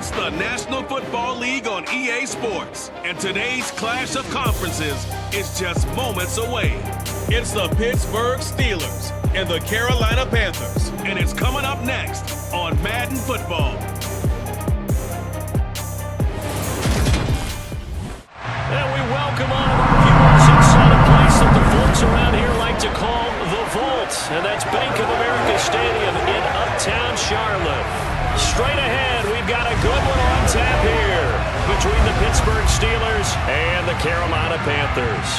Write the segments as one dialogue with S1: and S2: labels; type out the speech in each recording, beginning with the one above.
S1: It's the National Football League on EA Sports, and today's clash of conferences is just moments away. It's the Pittsburgh Steelers and the Carolina Panthers, and it's coming up next on Madden Football.
S2: And we welcome on our viewers inside a place that the folks around here like to call the Vault, and that's Bank of America Stadium in Uptown Charlotte. Straight ahead, we've got a good one on tap here between the Pittsburgh Steelers and the Carolina Panthers.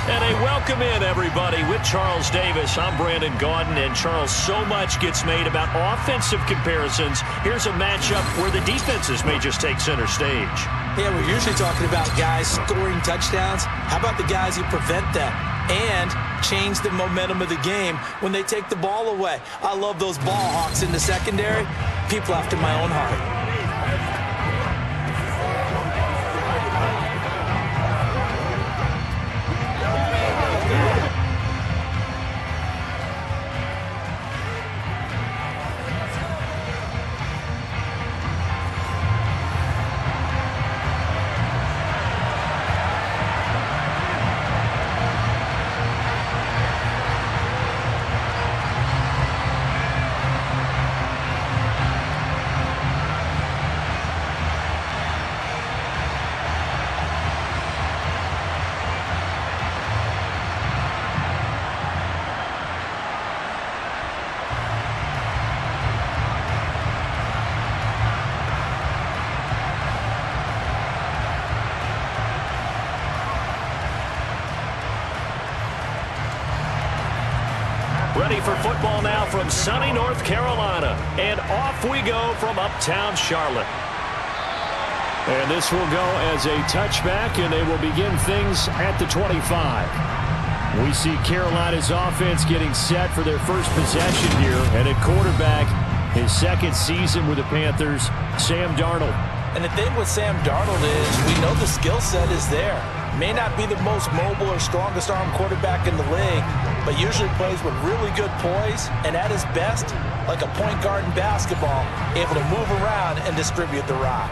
S2: And a welcome in, everybody, with Charles Davis. I'm Brandon Gaudin, and Charles, so much gets made about offensive comparisons. Here's a matchup where the defenses may just take center stage.
S3: Yeah, we're usually talking about guys scoring touchdowns. How about the guys who prevent them and change the momentum of the game when they take the ball away? I love those ball hawks in the secondary. People after my own heart.
S2: Ready for football now from sunny North Carolina. And off we go from Uptown Charlotte. And this will go as a touchback, and they will begin things at the 25. We see Carolina's offense getting set for their first possession here. And at quarterback, his second season with the Panthers, Sam Darnold.
S3: And the thing with Sam Darnold is we know the skill set is there. May not be the most mobile or strongest arm quarterback in the league, but usually plays with really good poise and at his best, like a point guard in basketball, able to move around and distribute the rock.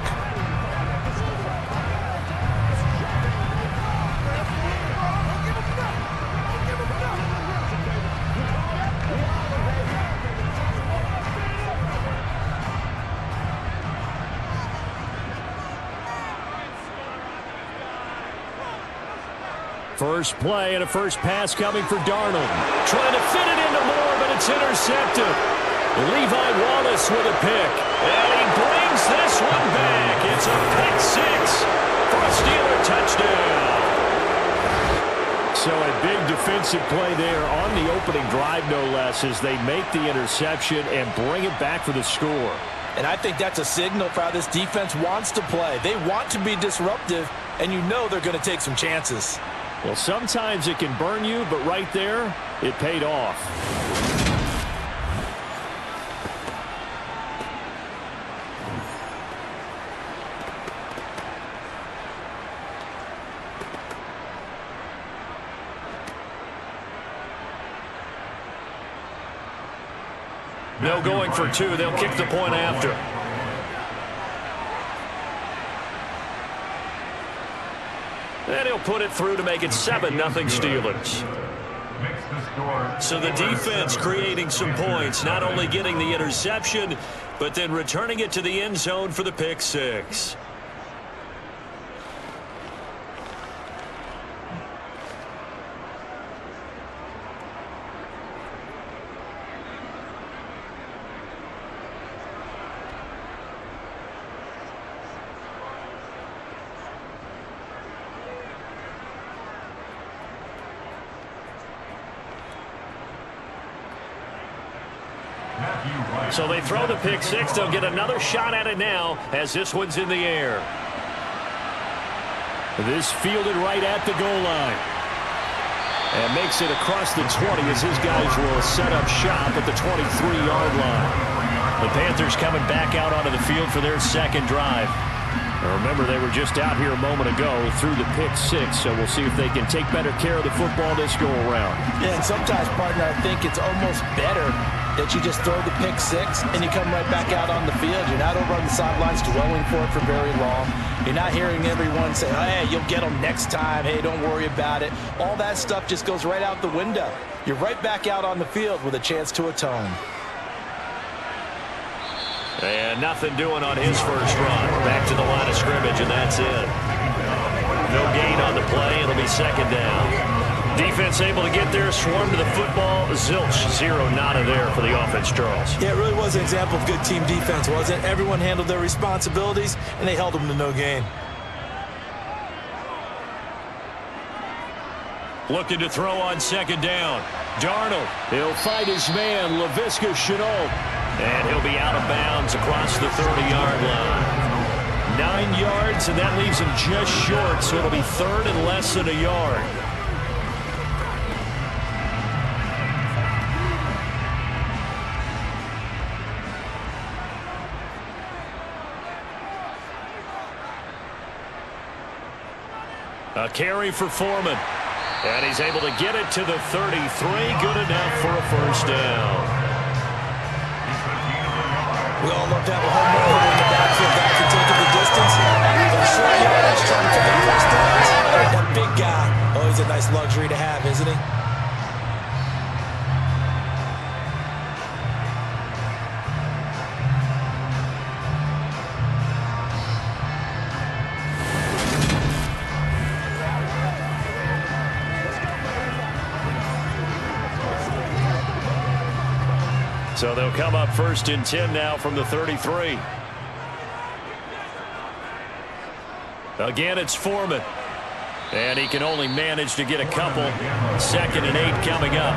S2: First play and a first pass coming for Darnold. Trying to fit it into Moore, but it's intercepted. Levi Wallace with a pick. And he brings this one back. It's a pick six for a Steeler touchdown. So a big defensive play there on the opening drive, no less, as they make the interception and bring it back for the score.
S3: And I think that's a signal for how this defense wants to play. They want to be disruptive, and you know they're going to take some chances.
S2: Well, sometimes it can burn you, but right there, it paid off. No going for two. They'll kick the point after. And he'll put it through to make it 7-0 Steelers. So the defense creating some points, not only getting the interception, but then returning it to the end zone for the pick six. So they throw the pick six. They'll get another shot at it now as this one's in the air. This fielded right at the goal line. And makes it across the 20 as his guys will set up shop at the 23-yard line. The Panthers coming back out onto the field for their second drive. Remember, they were just out here a moment ago through the pick six, so we'll see if they can take better care of the football this go-around.
S3: Yeah, and sometimes, partner, I think it's almost better that you just throw the pick six and you come right back out on the field. You're not over on the sidelines dwelling for it for very long. You're not hearing everyone say, hey, you'll get them next time. Hey, don't worry about it. All that stuff just goes right out the window. You're right back out on the field with a chance to atone.
S2: And nothing doing on his first run. Back to the line of scrimmage, and that's it. No gain on the play. It'll be second down. Defense able to get there, swarm to the football. Zilch, zero, nada there for the offense, Charles.
S3: Yeah, it really was an example of good team defense, wasn't it? Everyone handled their responsibilities, and they held them to no gain.
S2: Looking to throw on second down. Darnold, he'll fight his man, Laviska Shenault. And he'll be out of bounds across the 30-yard line. 9 yards, and that leaves him just short, so it'll be third and less than a yard. A carry for Foreman. And he's able to get it to the 33. Good enough for a first down.
S3: We all love to have a home run in the backfield that can take it the distance. For short yardage, trying to pick up first downs. That big guy, always a nice luxury to have, isn't he?
S2: So they'll come up first and 10 now from the 33. Again, it's Foreman. And he can only manage to get a couple. Second and 8 coming up.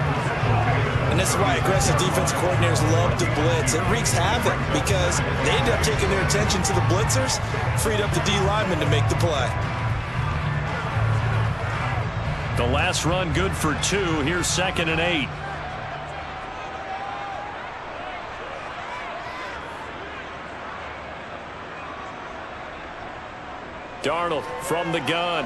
S3: And this is why aggressive defense coordinators love to blitz. It wreaks havoc because they end up taking their attention to the blitzers, freed up the D lineman to make the play.
S2: The last run good for 2. Here's second and 8. Darnold from the gun.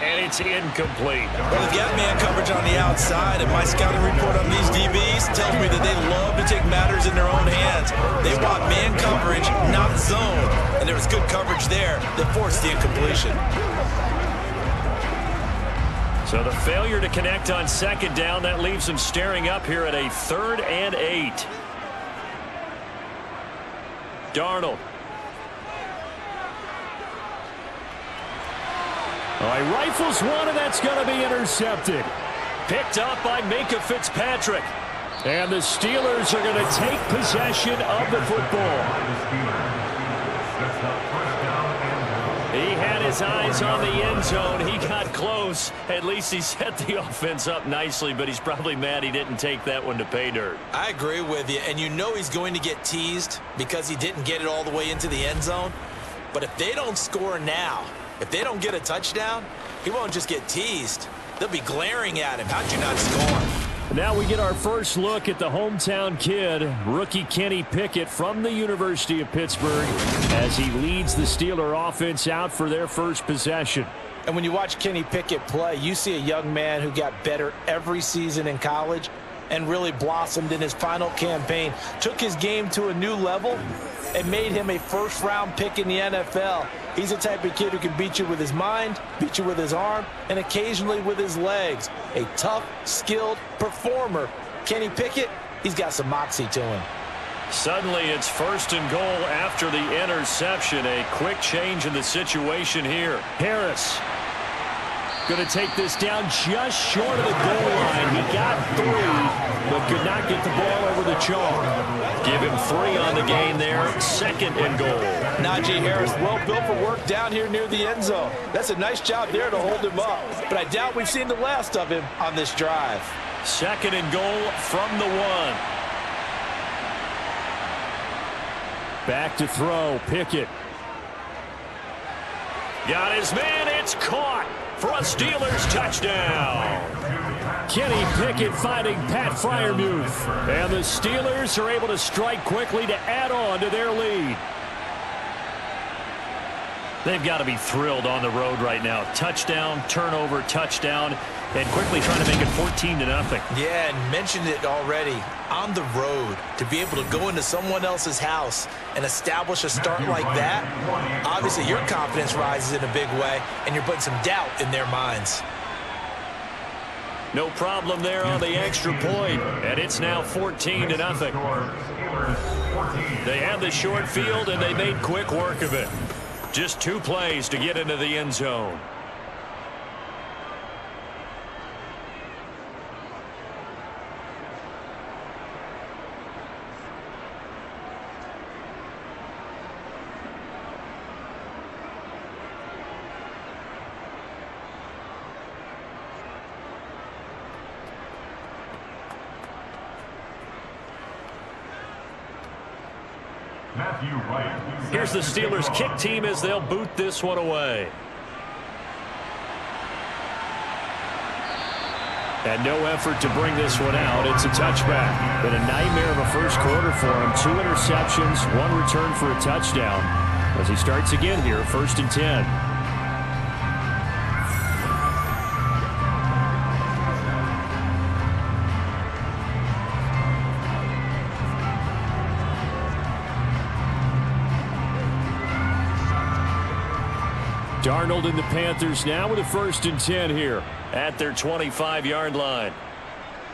S2: And it's incomplete.
S3: Well, they've got man coverage on the outside, and my scouting report on these DBs tells me that they love to take matters in their own hands. They want man coverage, not zone. And there was good coverage there that forced the incompletion.
S2: So the failure to connect on second down, that leaves them staring up here at a 3rd and 8. Darnold. All right, rifles one, and that's going to be intercepted. Picked up by Minkah Fitzpatrick. And the Steelers are going to take possession of the football. He had his eyes on the end zone. He got close. At least he set the offense up nicely, but he's probably mad he didn't take that one to pay dirt.
S3: I agree with you, and you know he's going to get teased because he didn't get it all the way into the end zone. But if they don't score now, if they don't get a touchdown, he won't just get teased. They'll be glaring at him. How'd you not score?
S2: Now we get our first look at the hometown kid, rookie K.Pickett from the University of Pittsburgh, as he leads the Steeler offense out for their first possession.
S3: And when you watch K.Pickett play, you see a young man who got better every season in college and really blossomed in his final campaign, took his game to a new level, and made him a first-round pick in the NFL. He's the type of kid who can beat you with his mind, beat you with his arm, and occasionally with his legs. A tough, skilled performer. K.Pickett, he's got some moxie to him.
S2: Suddenly it's 1st and goal after the interception. A quick change in the situation here. Harris going to take this down just short of the goal line. He got 3, but could not get the ball over the chalk. Give him 3 on the game there. 2nd and goal.
S3: Najee Harris, well built for work down here near the end zone. That's a nice job there to hold him up. But I doubt we've seen the last of him on this drive.
S2: 2nd and goal from the 1. Back to throw. Pickett. Got his man. It's caught for a Steelers touchdown. K.Pickett fighting Pat Freiermuth. And the Steelers are able to strike quickly to add on to their lead. They've got to be thrilled on the road right now. Touchdown, turnover, touchdown, and quickly trying to make it 14-0.
S3: Yeah, and mentioned it already. On the road, to be able to go into someone else's house and establish a start like that, obviously your confidence rises in a big way, and you're putting some doubt in their minds.
S2: No problem there on the extra point, and it's now 14-0. They had the short field, and they made quick work of it. Just 2 plays to get into the end zone. Here's the Steelers kick team as they'll boot this one away. And no effort to bring this one out. It's a touchback. Been a nightmare of a first quarter for him. 2 interceptions, 1 return for a touchdown. As he starts again here, 1st and 10. Darnold and the Panthers now with a 1st and 10 here at their 25-yard line.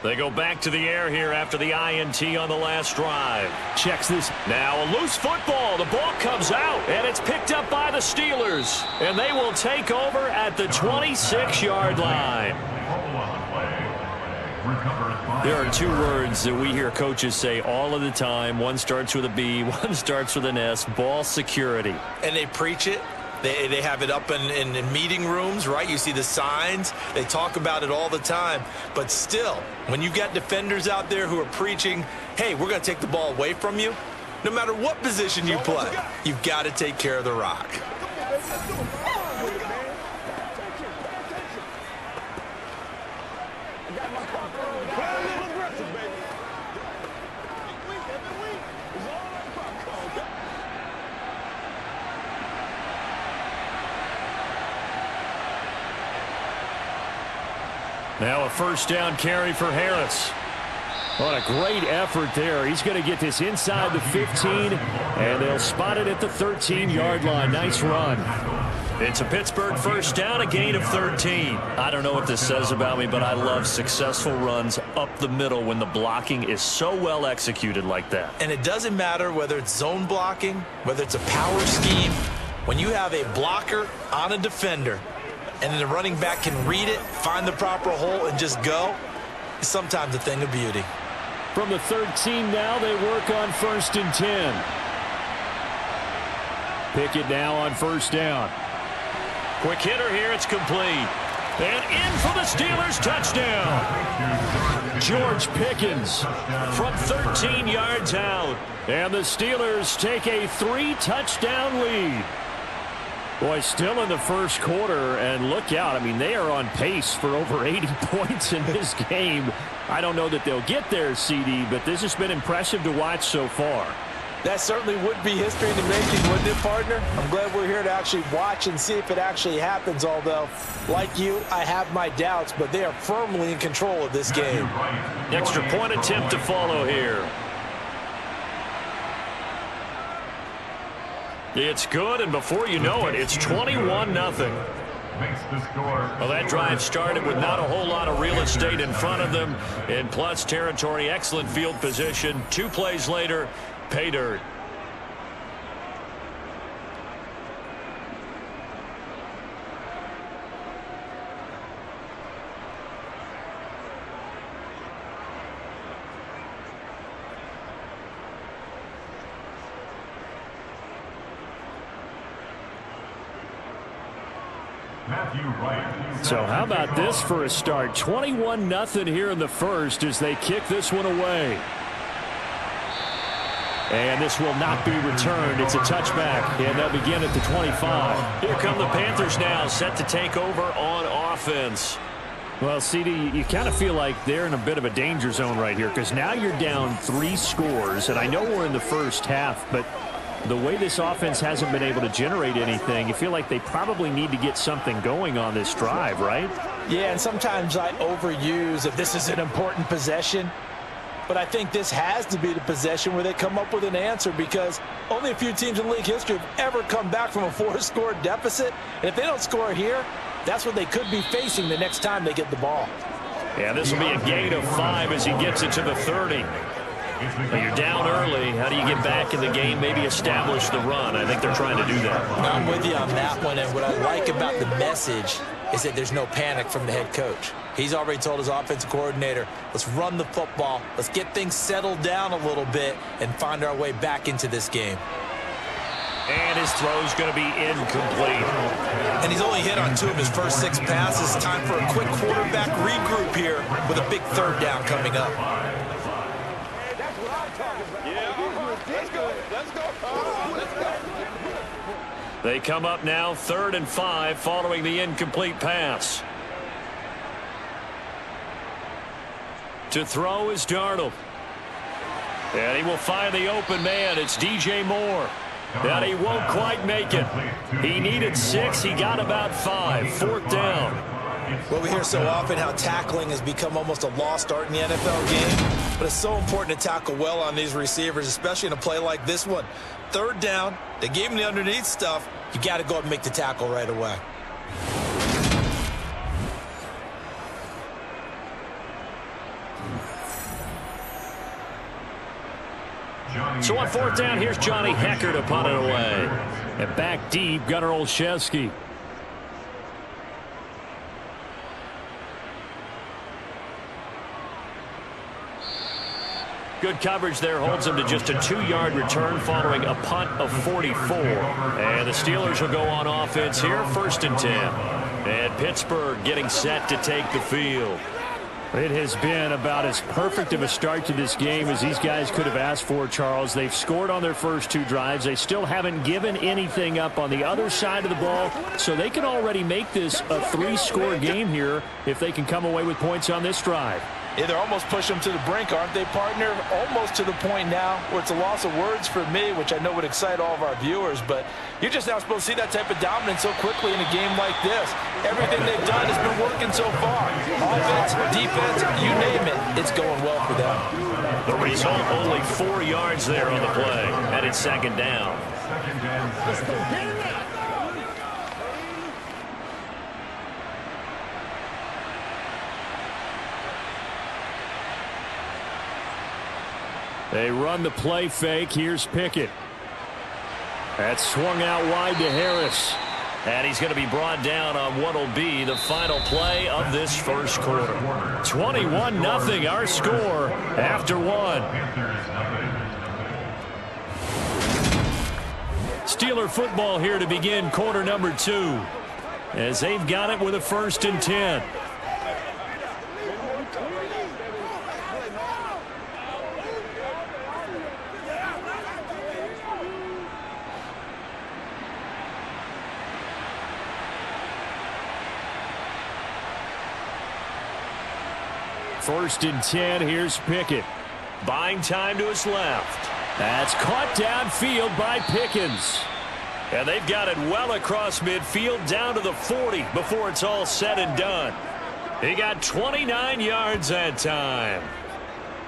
S2: They go back to the air here after the INT on the last drive. Checks this. Now a loose football. The ball comes out, and it's picked up by the Steelers. And they will take over at the 26-yard line. There are 2 words that we hear coaches say all of the time. One starts with a B, one starts with an S. Ball security.
S3: And they preach it. They have it up in meeting rooms, right? You see the signs. They talk about it all the time. But still, when you got defenders out there who are preaching, hey, we're going to take the ball away from you, no matter what position you play, you've got to take care of the rock.
S2: Now a 1st down carry for Harris. What a great effort there. He's going to get this inside the 15, and they'll spot it at the 13-yard line. Nice run. It's a Pittsburgh 1st down, a gain of 13. I don't know what this says about me, but I love successful runs up the middle when the blocking is so well executed like that.
S3: And it doesn't matter whether it's zone blocking, whether it's a power scheme. When you have a blocker on a defender, and then the running back can read it, find the proper hole, and just go, it's sometimes a thing of beauty.
S2: From the 13 now, they work on 1st and 10. Pickett now on 1st down. Quick hitter here, it's complete. And in for the Steelers, touchdown. George Pickens from 13 yards out. And the Steelers take a 3-touchdown lead. Boy, still in the first quarter, and look out. I mean, they are on pace for over 80 points in this game. I don't know that they'll get there, CD, but this has been impressive to watch so far.
S3: That certainly would be history in the making, wouldn't it, partner? I'm glad we're here to actually watch and see if it actually happens, although, like you, I have my doubts, but they are firmly in control of this game.
S2: Extra point attempt to follow here. It's good, and before you know it, it's 21-0. Well, that drive started with not a whole lot of real estate in front of them. In plus territory, excellent field position. 2 plays later, pay dirt. So how about this for a start? 21-0 here in the first as they kick this one away. And this will not be returned. It's a touchback, and they'll begin at the 25. Here come the Panthers now, set to take over on offense. Well, CD, you kind of feel like they're in a bit of a danger zone right here because now you're down 3 scores, and I know we're in the first half, but the way this offense hasn't been able to generate anything, you feel like they probably need to get something going on this drive, right?
S3: Yeah, and sometimes I overuse if this is an important possession. But I think this has to be the possession where they come up with an answer, because only a few teams in league history have ever come back from a 4-score deficit. And if they don't score here, that's what they could be facing the next time they get the ball.
S2: Yeah, this will be a gain of 5 as he gets it to the 30. Well, you're down early. How do you get back in the game, maybe establish the run? I think they're trying to do that.
S3: I'm with you on that one, and what I like about the message is that there's no panic from the head coach. He's already told his offensive coordinator, let's run the football, let's get things settled down a little bit and find our way back into this game.
S2: And his throw's going to be incomplete.
S3: And he's only hit on 2 of his first 6 passes. Time for a quick quarterback regroup here with a big 3rd down coming up.
S2: They come up now 3rd and 5 following the incomplete pass. To throw is Darnold. And he will find the open man. It's DJ Moore. And he won't quite make it. He needed 6. He got about 5. 4th down.
S3: Well, we hear so often how tackling has become almost a lost art in the NFL game. But it's so important to tackle well on these receivers, especially in a play like this one. 3rd down. They gave him the underneath stuff. You got to go up and make the tackle right away.
S2: So on 4th down, here's Johnny Hecker to punt it away. And back deep, Gunnar Olszewski. Good coverage there, holds him to just a 2-yard return following a punt of 44. And the Steelers will go on offense here, 1st and 10. And Pittsburgh getting set to take the field. It has been about as perfect of a start to this game as these guys could have asked for, Charles. They've scored on their first 2 drives. They still haven't given anything up on the other side of the ball, so they can already make this a 3-score game here if they can come away with points on this drive.
S3: Yeah, they're almost pushing them to the brink, aren't they, partner? Almost to the point now where it's a loss of words for me, which I know would excite all of our viewers, but you're just not supposed to see that type of dominance so quickly in a game like this. Everything they've done has been working so far. Offense, defense, you name it, it's going well for them.
S2: The result, only 4 yards there on the play, and it's 2nd down.
S4: Let's go get it now.
S2: They run the play fake. Here's Pickett. That's swung out wide to Harris. And he's going to be brought down on what will be the final play of this first quarter. 21-0 our score after 1. Steeler football here to begin quarter number 2. As they've got it with a 1st and 10. First and 10, here's Pickett. Buying time to his left. That's caught downfield by Pickens. And they've got it well across midfield down to the 40 before it's all said and done. He got 29 yards that time.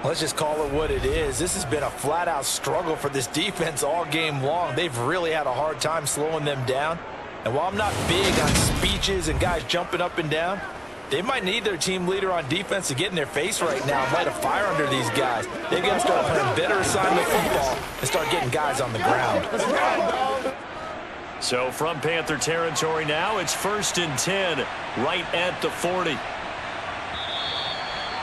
S3: Let's just call it what it is. This has been a flat-out struggle for this defense all game long. They've really had a hard time slowing them down. And while I'm not big on speeches and guys jumping up and down, they might need their team leader on defense to get in their face right now and light a fire under these guys. They've got to start playing better assignment football and start getting guys on the ground.
S2: So from Panther territory now, it's 1st and 10 right at the 40.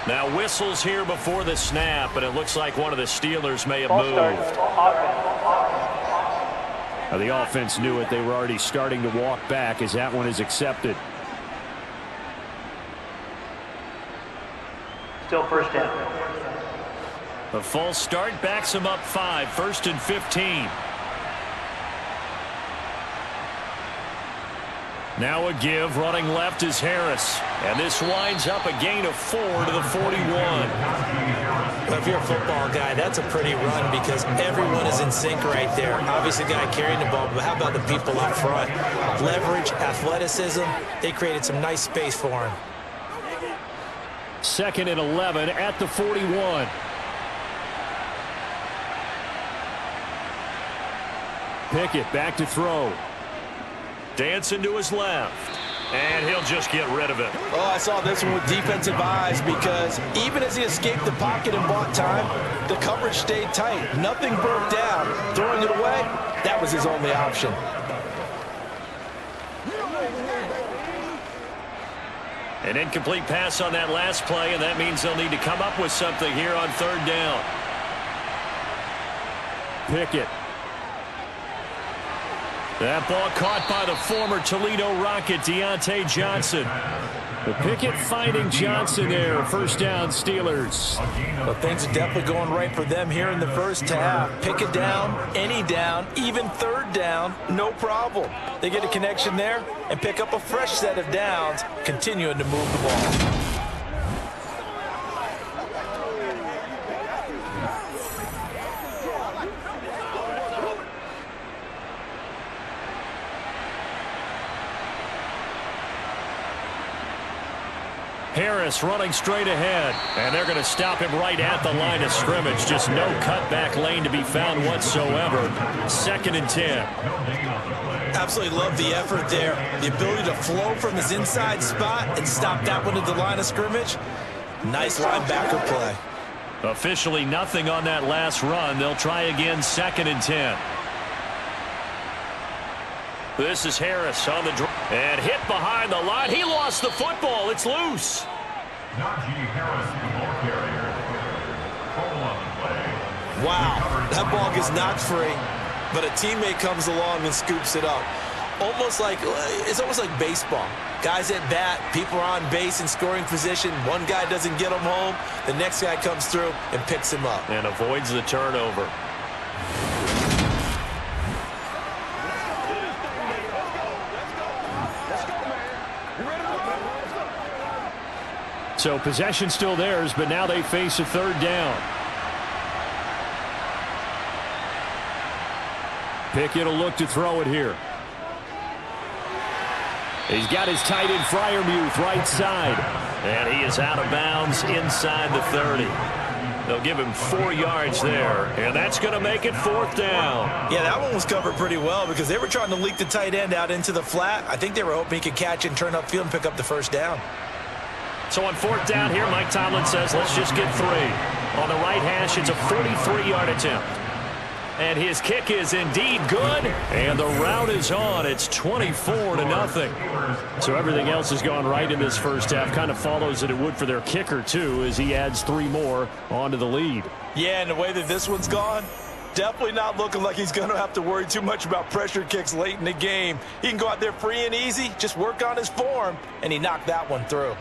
S2: Now whistles here before the snap, and it looks like one of the Steelers may have moved. Now the offense knew it. They were already starting to walk back as that one is accepted.
S5: Still 1st down.
S2: A false start backs him up 5. 1st and 15. Now a give. Running left is Harris. And this winds up a gain of 4 to the 41.
S3: Well, if you're a football guy, that's a pretty run because everyone is in sync right there. Obviously, the guy carrying the ball, but how about the people up front? Leverage, athleticism, they created some nice space for him.
S2: 2nd and 11 at the 41. Pickett back to throw. Dancing to his left. And he'll just get rid of it.
S3: Oh, I saw this one with defensive eyes because even as he escaped the pocket and bought time, the coverage stayed tight. Nothing broke down. Throwing it away, that was his only option.
S2: An incomplete pass on that last play, and that means they'll need to come up with something here on 3rd down. Pickett. That ball caught by the former Toledo Rocket, Deontay Johnson. But Pickett finding Johnson there. 1st down, Steelers.
S3: Well, things are definitely going right for them here in the first half. Pickett down, any down, even 3rd down, no problem. They get a connection there and pick up a fresh set of downs, continuing to move the ball.
S2: Harris running straight ahead, and they're going to stop him right at the line of scrimmage. Just no cutback lane to be found whatsoever. 2nd and 10.
S3: Absolutely love the effort there. The ability to flow from his inside spot and stop that one at the line of scrimmage. Nice linebacker play.
S2: Officially nothing on that last run. They'll try again 2nd and 10. This is Harris on the drive. And hit behind the line. He lost the football. It's loose.
S3: Wow, that ball gets knocked free, but a teammate comes along and scoops it up. It's almost like baseball. Guys at bat, people are on base in scoring position. One guy doesn't get him home. The next guy comes through and picks him up.
S2: And avoids the turnover. So possession still theirs, but now they face a 3rd down. Pickett will look to throw it here. He's got his tight end Freiermuth right side. And he is out of bounds inside the 30. They'll give him 4 yards there, and that's going to make it 4th down.
S3: Yeah, that one was covered pretty well because they were trying to leak the tight end out into the flat. I think they were hoping he could catch and turn upfield and pick up the 1st down.
S2: So on 4th down here, Mike Tomlin says, let's just get 3. On the right hash, it's a 43-yard attempt. And his kick is indeed good. And the route is on. It's 24-0. So everything else has gone right in this first half. Kind of follows that it would for their kicker, too, as he adds 3 more onto the lead.
S3: Yeah, and the way that this one's gone, definitely not looking like he's going to have to worry too much about pressure kicks late in the game. He can go out there free and easy, just work on his form, and he knocked that one through.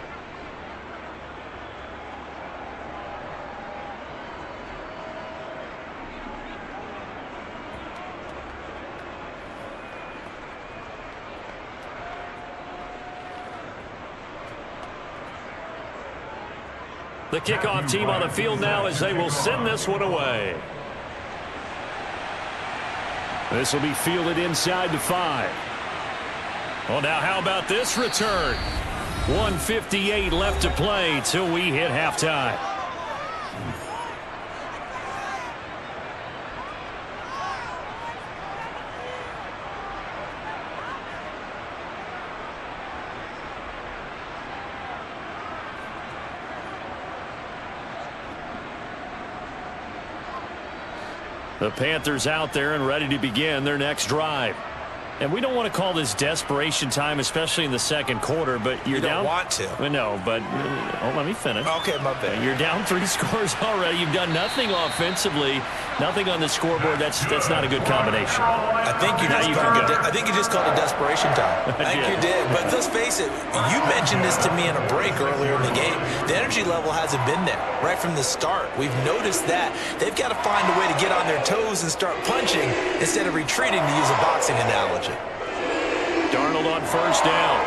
S2: The kickoff team on the field now as they will send this one away. This will be fielded inside the 5. Well, now how about this return? 1:58 left to play till we hit halftime. The Panthers out there and ready to begin their next drive. And we don't want to call this desperation time, especially in the second quarter, but you're down.
S3: You don't want to.
S2: No, but let me finish.
S3: Okay, my bad.
S2: You're down 3 scores already. You've done nothing offensively, nothing on the scoreboard. That's not a good combination.
S3: I think you just called it desperation time. I think you did. But let's face it, you mentioned this to me in a break earlier in the game. The energy level hasn't been there right from the start. We've noticed that. They've got to find a way to get on their toes and start punching instead of retreating, to use a boxing analogy.
S2: Darnold on first down.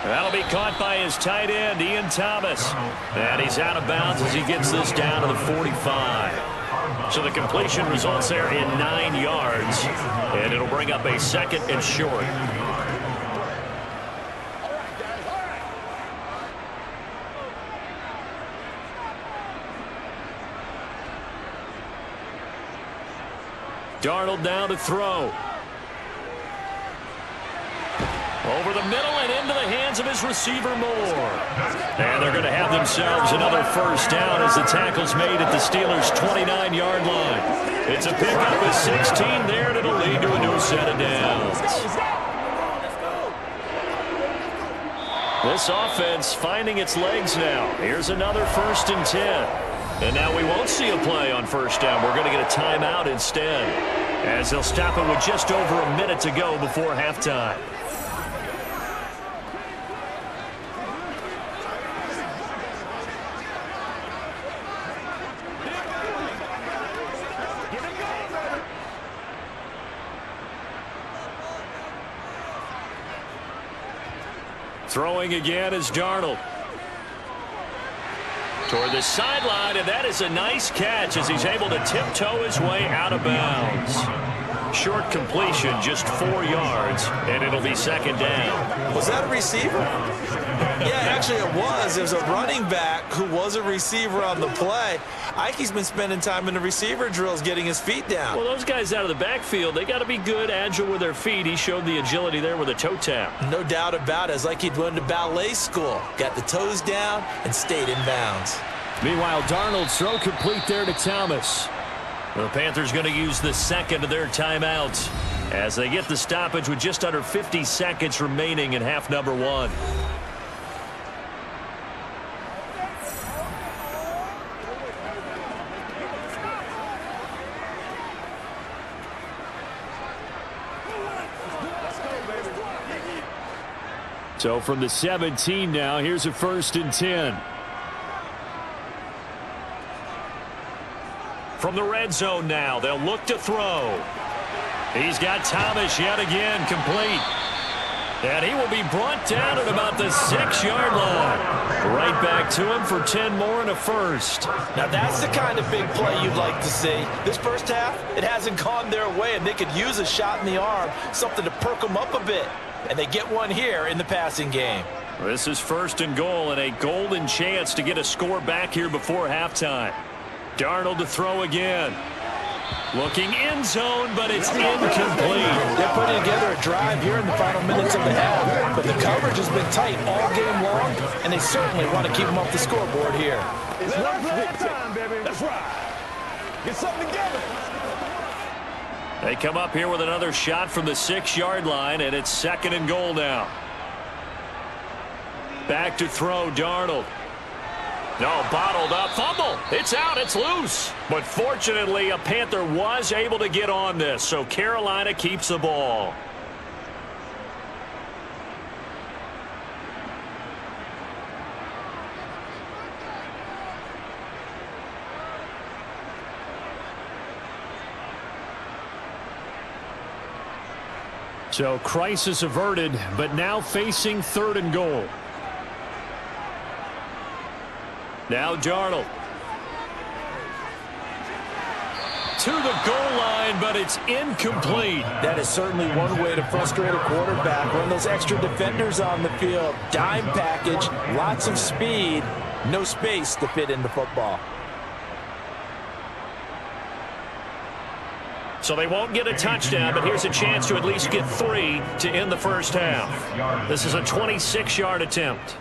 S2: That'll be caught by his tight end, Ian Thomas. And he's out of bounds as he gets this down to the 45. So the completion results there in 9 yards. And it'll bring up a 2nd and short. Darnold now to throw. Over the middle and into the hands of his receiver Moore. And they're going to have themselves another first down as the tackle's made at the Steelers' 29-yard line. It's a pickup of 16 there, and it'll lead to a new set of downs. This offense finding its legs now. Here's another 1st and 10. And now we won't see a play on first down. We're going to get a timeout instead, as they'll stop it with just over a minute to go before halftime. Throwing again is Darnold. Toward the sideline, and that is a nice catch as he's able to tiptoe his way out of bounds. Short completion, just 4 yards, and it'll be 2nd down.
S3: Was that a receiver? Yeah, actually it was. There's a running back who was a receiver on the play. Ike's been spending time in the receiver drills getting his feet down.
S2: Well, those guys out of the backfield, they got to be good, agile with their feet. He showed the agility there with a toe tap.
S3: No doubt about it. It's like he'd went to ballet school. Got the toes down and stayed in bounds.
S2: Meanwhile, Darnold's throw complete there to Thomas. The Panthers going to use the 2nd of their timeouts as they get the stoppage with just under 50 seconds remaining in half number 1. So from the 17 now, here's a 1st and 10. From the red zone now, they'll look to throw. He's got Thomas yet again complete. And he will be brought down at about the 6-yard line. Right back to him for 10 more and a first.
S3: Now that's the kind of big play you'd like to see. This first half, it hasn't gone their way, and they could use a shot in the arm, something to perk them up a bit. And they get one here in the passing game.
S2: This is 1st and goal, and a golden chance to get a score back here before halftime. Darnold to throw again. Looking end zone, but it's incomplete.
S3: They're putting together a drive here in the final minutes of the half, but the coverage has been tight all game long, and they certainly want to keep them off the scoreboard here.
S4: It's one big time, baby. That's right. Get something together.
S2: They come up here with another shot from the 6-yard line, and it's 2nd and goal now. Back to throw, Darnold. No, bottled up, fumble. It's out, it's loose. But fortunately, a Panther was able to get on this, so Carolina keeps the ball. So crisis averted, but now facing 3rd and goal. Now Darnold. To the goal line, but it's incomplete.
S3: That is certainly one way to frustrate a quarterback. Run those extra defenders on the field. Dime package, lots of speed, no space to fit into football.
S2: So they won't get a touchdown, but here's a chance to at least get 3 to end the first half. This is a 26-yard attempt.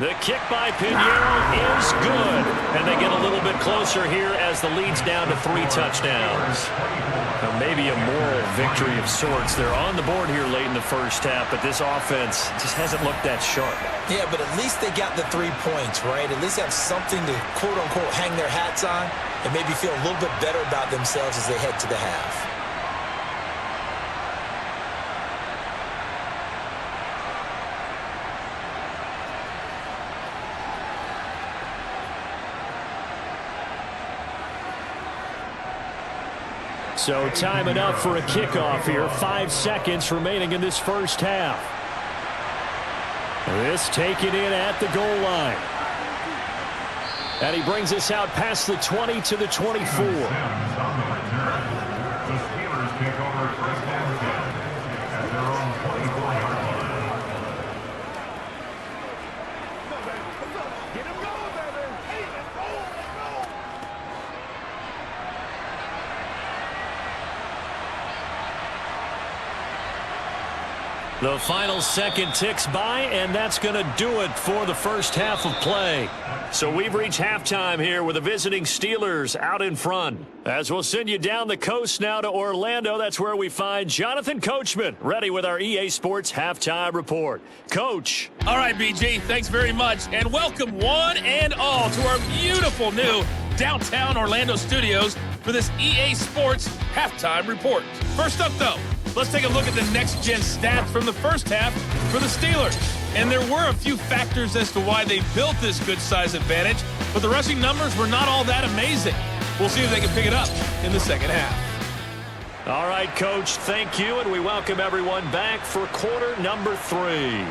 S2: The kick by Pinheiro is good, and they get a little bit closer here as the lead's down to 3 touchdowns. Now maybe a moral victory of sorts. They're on the board here late in the first half, but this offense just hasn't looked that sharp.
S3: Yeah, but at least they got the 3 points, right? At least have something to, quote-unquote, hang their hats on and maybe feel a little bit better about themselves as they head to the half.
S2: So time enough for a kickoff here. 5 seconds remaining in this first half. This taken in at the goal line. And he brings us out past the 20 to the 24.
S5: The Steelers take over first and 10 at their own 24-yard line.
S4: Get him going, baby. Hey, let's go.
S2: The final second ticks by, and that's going to do it for the first half of play. So we've reached halftime here with the visiting Steelers out in front. As we'll send you down the coast now to Orlando, that's where we find Jonathan Coachman, ready with our EA Sports Halftime Report. Coach.
S6: All right, BG, thanks very much, and welcome one and all to our beautiful new downtown Orlando studios for this EA Sports Halftime Report. First up, though, let's take a look at the next-gen stats from the first half for the Steelers. And there were a few factors as to why they built this good size advantage, but the rushing numbers were not all that amazing. We'll see if they can pick it up in the second half.
S2: All right, Coach, thank you, and we welcome everyone back for quarter number 3.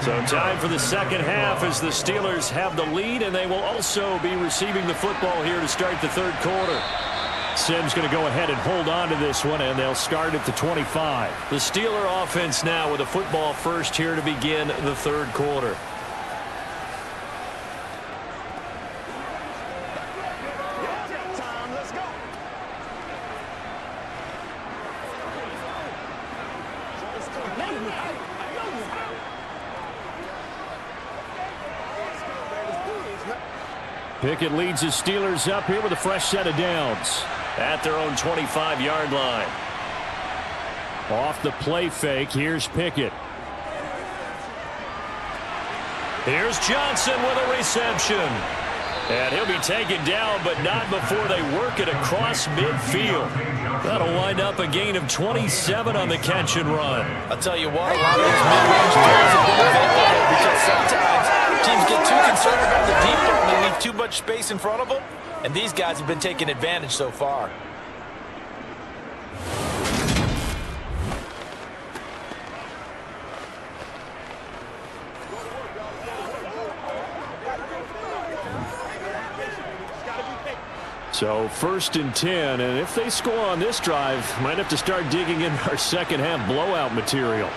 S2: So time for the second half as the Steelers have the lead, and they will also be receiving the football here to start the third quarter. Simms going to go ahead and hold on to this one, and they'll start at the 25. The Steeler offense now with a football first here to begin the third quarter. Pickett leads his Steelers up here with a fresh set of downs at their own 25-yard line. Off the play fake, here's Pickett. Here's Johnson with a reception. And he'll be taken down, but not before they work it across midfield. That'll wind up a gain of 27 on the catch and run.
S3: I'll tell you what, a lot of those mid-range throws have been available because sometimes teams get too concerned about the deep ball and they leave too much space in front of them, and these guys have been taking advantage so far.
S2: So first and 10, and if they score on this drive, might have to start digging in our second half blowout material.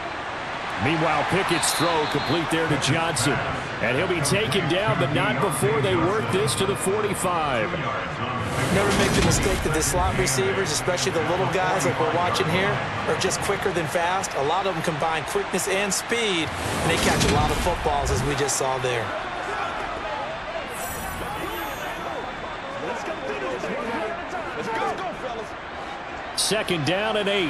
S2: Meanwhile, Pickett's throw complete there to Johnson. And he'll be taken down, but not before they work this to the 45.
S3: Never make the mistake that the slot receivers, especially the little guys like we're watching here, are just quicker than fast. A lot of them combine quickness and speed, and they catch a lot of footballs, as we just saw there.
S2: Second down and 8.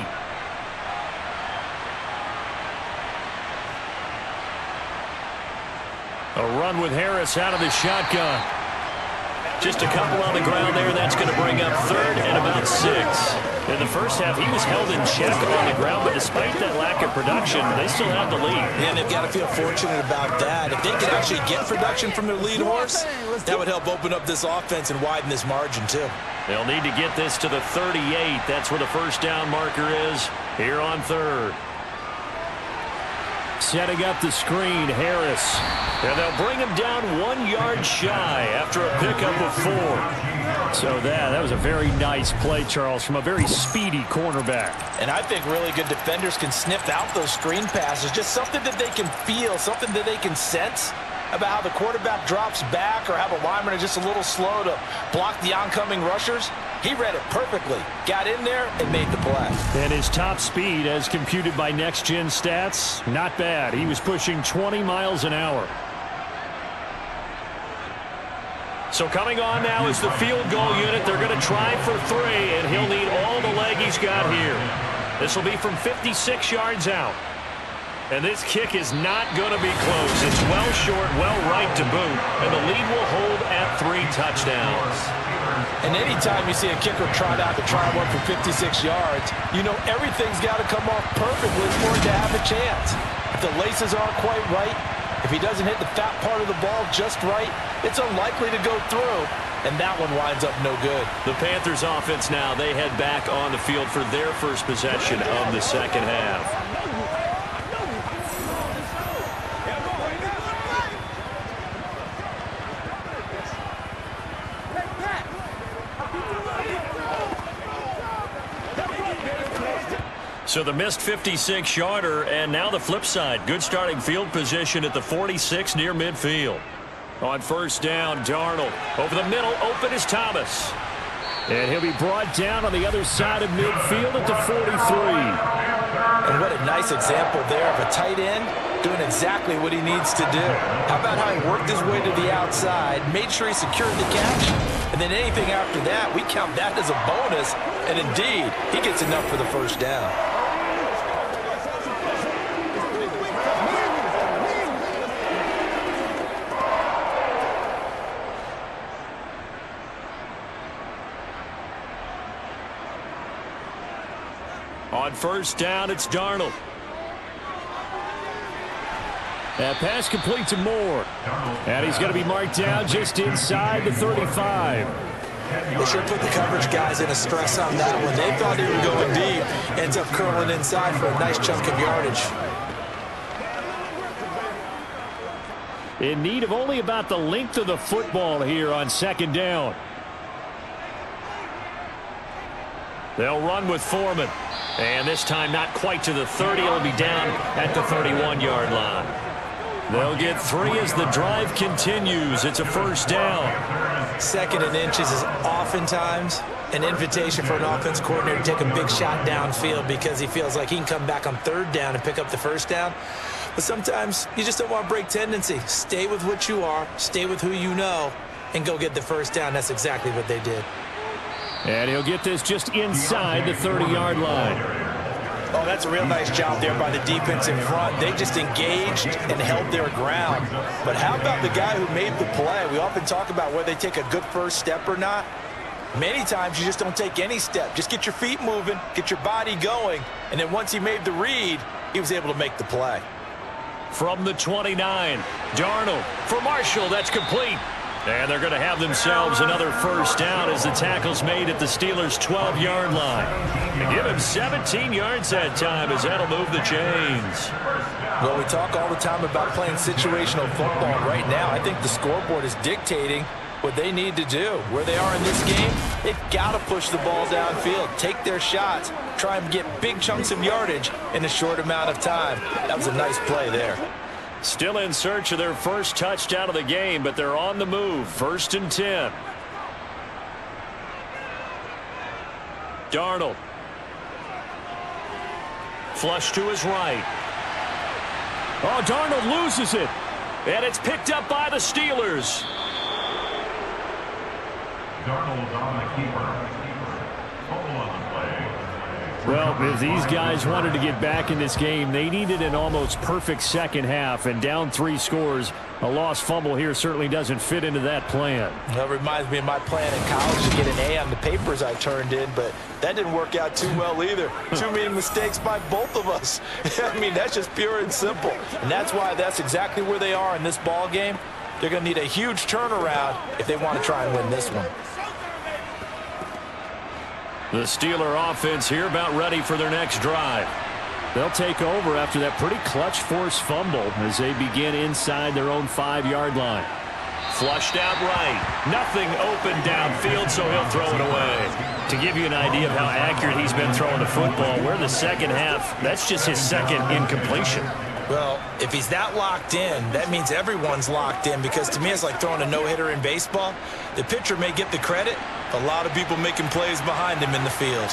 S2: A run with Harris out of the shotgun. Just a couple on the ground there. That's going to bring up third and about 6. In the first half, he was held in check on the ground, but despite that lack of production, they still have the lead.
S3: Yeah, and they've got to feel fortunate about that. If they can actually get production from their lead horse, that would help open up this offense and widen this margin, too.
S2: They'll need to get this to the 38. That's where the first down marker is here on third. Setting up the screen, Harris. And they'll bring him down 1 yard shy after a pickup of 4. So that was a very nice play, Charles, from a very speedy cornerback. And
S3: I think really good defenders can sniff out those screen passes. Just something that they can feel, something that they can sense about how the quarterback drops back or how the linemen are just a little slow to block the oncoming rushers. He read it perfectly, got in there, and made the play.
S2: And his top speed, as computed by Next Gen Stats, not bad. He was pushing 20 miles an hour. So coming on now is the field goal unit. They're going to try for 3, and he'll need all the leg he's got here. This will be from 56 yards out. And this kick is not going to be close. It's well short, well right to boot, and the lead will hold at 3 touchdowns.
S3: And anytime you see a kicker trot out to try and work for 56 yards, you know everything's got to come off perfectly for it to have a chance. If the laces aren't quite right, if he doesn't hit the fat part of the ball just right, it's unlikely to go through, and that one winds up no good.
S2: The Panthers offense now, they head back on the field for their first possession of the second half. So the missed 56-yarder, and now the flip side. Good starting field position at the 46 near midfield. On first down, Darnold. Over the middle, open is Thomas. And he'll be brought down on the other side of midfield at the 43.
S3: And what a nice example there of a tight end doing exactly what he needs to do. How about how he worked his way to the outside, made sure he secured the catch, and then anything after that, we count that as a bonus. And indeed, he gets enough for the first down.
S2: On first down, it's Darnold. That pass complete to Moore. And he's going to be marked down just inside the 35.
S3: They sure put the coverage guys in a stress on that one. They thought he was going deep. Ends up curling inside for a nice chunk of yardage.
S2: In need of only about the length of the football here on second down. They'll run with Foreman. And this time not quite to the 30. It'll be down at the 31-yard line. They'll get 3 as the drive continues. It's a first down.
S3: 2nd and inches is oftentimes an invitation for an offense coordinator to take a big shot downfield because he feels like he can come back on 3rd down and pick up the first down. But sometimes you just don't want to break tendency. Stay with what you are, stay with who you know, and go get the first down. That's exactly what they did.
S2: And he'll get this just inside the 30-yard line.
S3: Oh, that's a real nice job there by the defense in front. They just engaged and held their ground. But how about the guy who made the play? We often talk about whether they take a good first step or not. Many times you just don't take any step. Just get your feet moving, get your body going, and then once he made the read, he was able to make the play.
S2: From the 29, Darnold for Marshall. That's complete. And they're going to have themselves another first down as the tackle's made at the Steelers' 12-yard line. They give him 17 yards that time as that'll move the chains.
S3: Well, we talk all the time about playing situational football. Right now, I think the scoreboard is dictating what they need to do. Where they are in this game, they've got to push the ball downfield, take their shots, try and get big chunks of yardage in a short amount of time. That was a nice play there.
S2: Still in search of their first touchdown of the game, but they're on the move. 1st and 10. Darnold. Flush to his right. Oh, Darnold loses it. And it's picked up by the Steelers.
S5: Darnold on the keeper. Total on the play.
S2: Well, if these guys wanted to get back in this game, they needed an almost perfect second half, and down 3 scores. A lost fumble here certainly doesn't fit into that plan.
S3: That reminds me of my plan in college to get an A on the papers I turned in, but that didn't work out too well either. Too many mistakes by both of us. I mean, that's just pure and simple. And that's why that's exactly where they are in this ball game. They're going to need a huge turnaround if they want to try and win this one.
S2: The Steeler offense here about ready for their next drive. They'll take over after that pretty clutch forced fumble as they begin inside their own 5-yard line. Flushed out right. Nothing open downfield, so he'll throw it away. To give you an idea of how accurate he's been throwing the football, we're in the second half. That's just his 2nd incompletion.
S3: Well, if he's that locked in, that means everyone's locked in, because to me it's like throwing a no-hitter in baseball. The pitcher may get the credit, a lot of people making plays behind him in the field.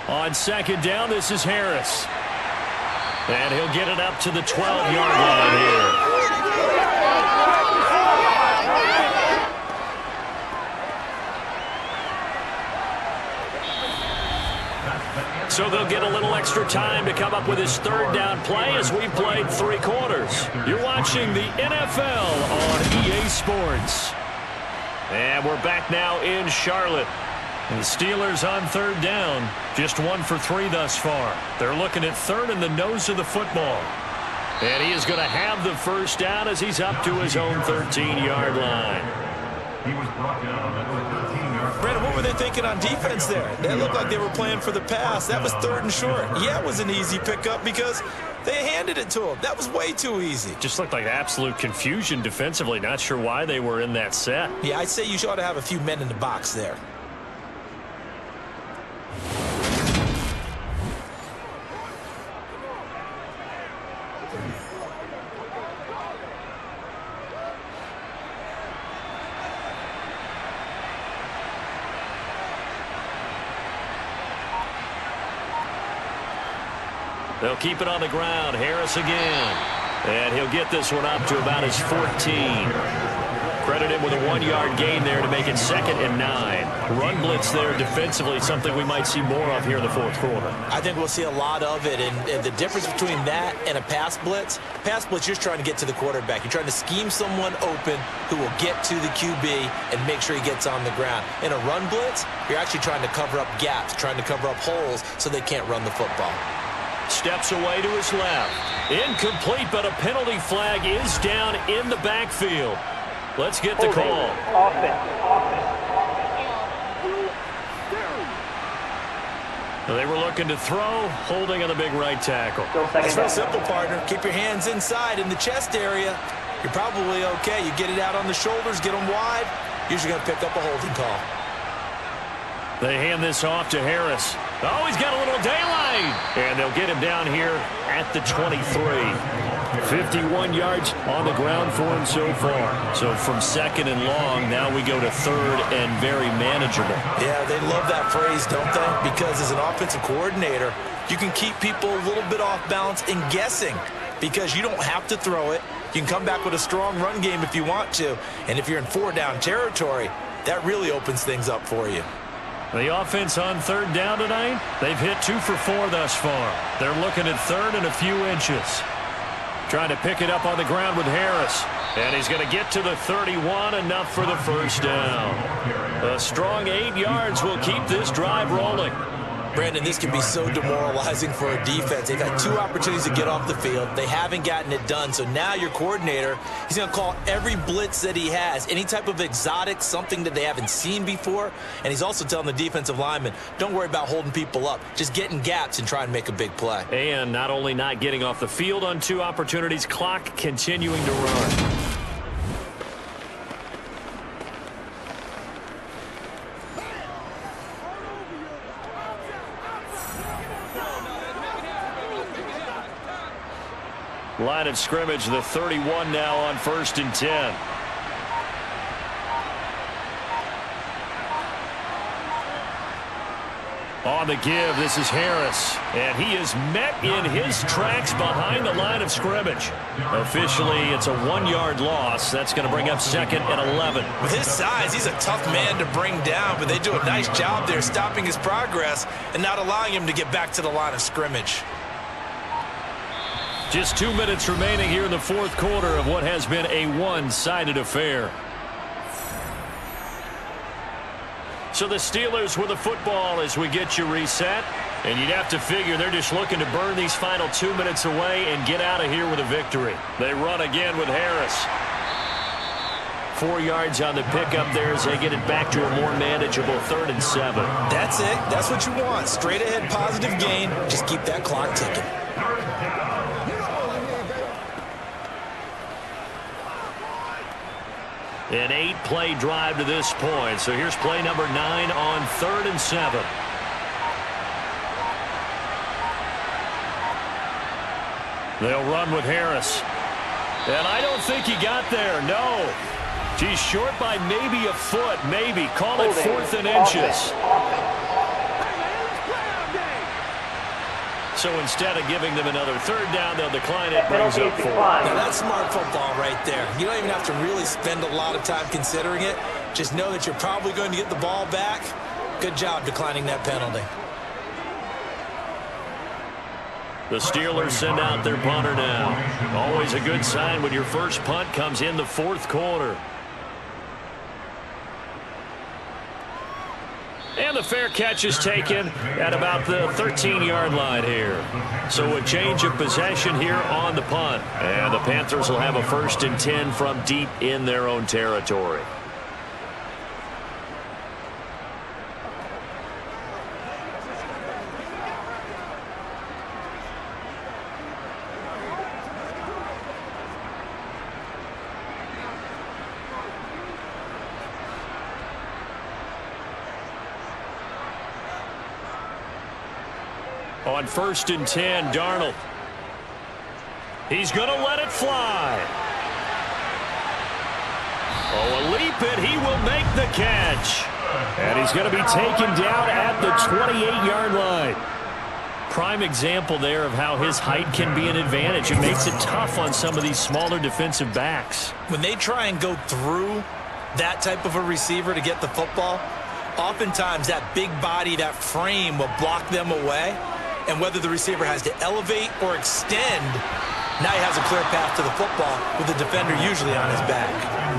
S2: On second down, this is Harris. And he'll get it up to the 12-yard line here. So they'll get a little extra time to come up with his third down play as we've played 3 quarters. You're watching the NFL on EA Sports. And we're back now in Charlotte. The Steelers on third down, just 1 for 3 thus far. They're looking at third in the nose of the football. And he is going to have the first down as he's up to his own 13-yard line.
S5: He was brought down at the 13-yard.
S3: Brandon, what were they thinking on defense there? They looked like they were playing for the pass. That was 3rd and short. Yeah, it was an easy pickup because they handed it to him. That was way too easy.
S2: Just looked like absolute confusion defensively. Not sure why they were in that set.
S3: Yeah, I'd say you ought to have a few men in the box there.
S2: They'll keep it on the ground. Harris again. And he'll get this one up to about his 14. Credit him with a 1-yard gain there to make it 2nd and 9. Run blitz there defensively, something we might see more of here in the 4th quarter.
S3: I think we'll see a lot of it. And the difference between that and a pass blitz, you're just trying to get to the quarterback. You're trying to scheme someone open who will get to the QB and make sure he gets on the ground. In a run blitz, you're actually trying to cover up gaps, trying to cover up holes so they can't run the football.
S2: Steps away to his left. Incomplete, but a penalty flag is down in the backfield. Let's get the call. They were looking to throw, holding on the big right tackle.
S3: It's real simple, partner. Keep your hands inside in the chest area. You're probably okay. You get it out on the shoulders, get them wide. Usually going to pick up a holding call.
S2: They hand this off to Harris. Oh, he's got a little daylight. And they'll get him down here at the 23. 51 yards on the ground for him so far. So from 2nd and long, now we go to 3rd and very manageable.
S3: Yeah, they love that phrase, don't they? Because as an offensive coordinator, you can keep people a little bit off balance and guessing because you don't have to throw it. You can come back with a strong run game if you want to. And if you're in 4-down territory, that really opens things up for you.
S2: The offense on 3rd down tonight, they've hit 2 for 4 thus far. They're looking at 3rd and a few inches. Trying to pick it up on the ground with Harris. And he's going to get to the 31, enough for the first down. A strong 8 yards will keep this drive rolling.
S3: Brandon, this can be so demoralizing for a defense. They've had 2 opportunities to get off the field. They haven't gotten it done. So now your coordinator, he's going to call every blitz that he has, any type of exotic, something that they haven't seen before. And he's also telling the defensive lineman, don't worry about holding people up. Just get in gaps and try and make a big play.
S2: And not only not getting off the field on 2 opportunities, clock continuing to run. Line of scrimmage, the 31 now on 1st and 10. On the give, this is Harris. And he is met in his tracks behind the line of scrimmage. Officially, it's a 1-yard loss. That's going to bring up 2nd and 11.
S3: With his size, he's a tough man to bring down, but they do a nice job there stopping his progress and not allowing him to get back to the line of scrimmage.
S2: Just 2 minutes remaining here in the 4th quarter of what has been a one-sided affair. So the Steelers with the football as we get you reset. And you'd have to figure they're just looking to burn these final 2 minutes away and get out of here with a victory. They run again with Harris. 4 yards on the pickup there as they get it back to a more manageable 3rd and 7.
S3: That's it. That's what you want. Straight ahead positive gain. Just keep that clock ticking.
S2: An 8-play drive to this point. So here's play number 9 on 3rd and 7. They'll run with Harris. And I don't think he got there. No. He's short by maybe a foot. Maybe. Call it 4th and inches. So instead of giving them another 3rd down, they'll decline it. Brings up 4.
S3: Now that's smart football right there. You don't even have to really spend a lot of time considering it. Just know that you're probably going to get the ball back. Good job declining that penalty.
S2: The Steelers send out their punter now. Always a good sign when your first punt comes in the fourth quarter. And the fair catch is taken at about the 13-yard line here. So a change of possession here on the punt. And the Panthers will have a 1st and 10 from deep in their own territory. On 1st and 10, Darnold. He's going to let it fly. Oh, a leap, and he will make the catch. And he's going to be taken down at the 28-yard line. Prime example there of how his height can be an advantage. It makes it tough on some of these smaller defensive backs.
S3: When they try and go through that type of a receiver to get the football, oftentimes that big body, that frame will block them away. And whether the receiver has to elevate or extend, now he has a clear path to the football with the defender usually on his back.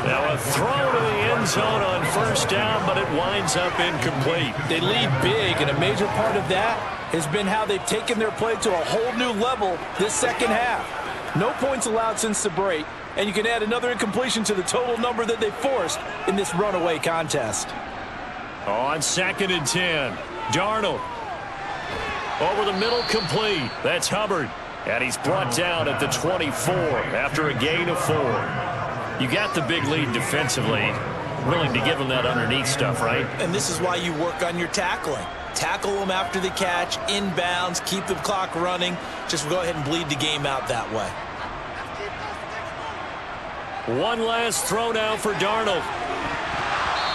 S2: Now a throw to the end zone on 1st down, but it winds up incomplete.
S3: They lead big, and a major part of that has been how they've taken their play to a whole new level this second half. No points allowed since the break, and you can add another incompletion to the total number that they forced in this runaway contest.
S2: On 2nd and 10, Darnold. Over the middle, complete. That's Hubbard. And he's brought down at the 24 after a gain of 4. You got the big lead defensively. Willing to give him that underneath stuff, right?
S3: And this is why you work on your tackling. Tackle them after the catch, inbounds, keep the clock running. Just go ahead and bleed the game out that way.
S2: One last throw now for Darnold.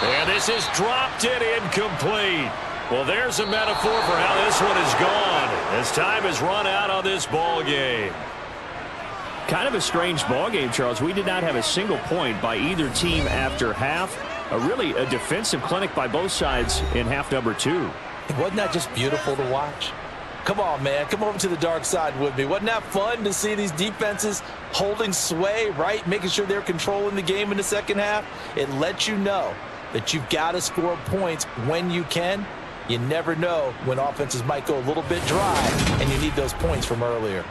S2: And this is dropped and incomplete. Well, there's a metaphor for how this one is gone as time has run out on this ball game.
S7: Kind of a strange ball game, Charles. We did not have a single point by either team after half. Really a defensive clinic by both sides in half number 2.
S3: Wasn't that just beautiful to watch? Come on, man. Come over to the dark side with me. Wasn't that fun to see these defenses holding sway, right? Making sure they're controlling the game in the second half. It lets you know that you've got to score points when you can. You never know when offenses might go a little bit dry, and you need those points from earlier.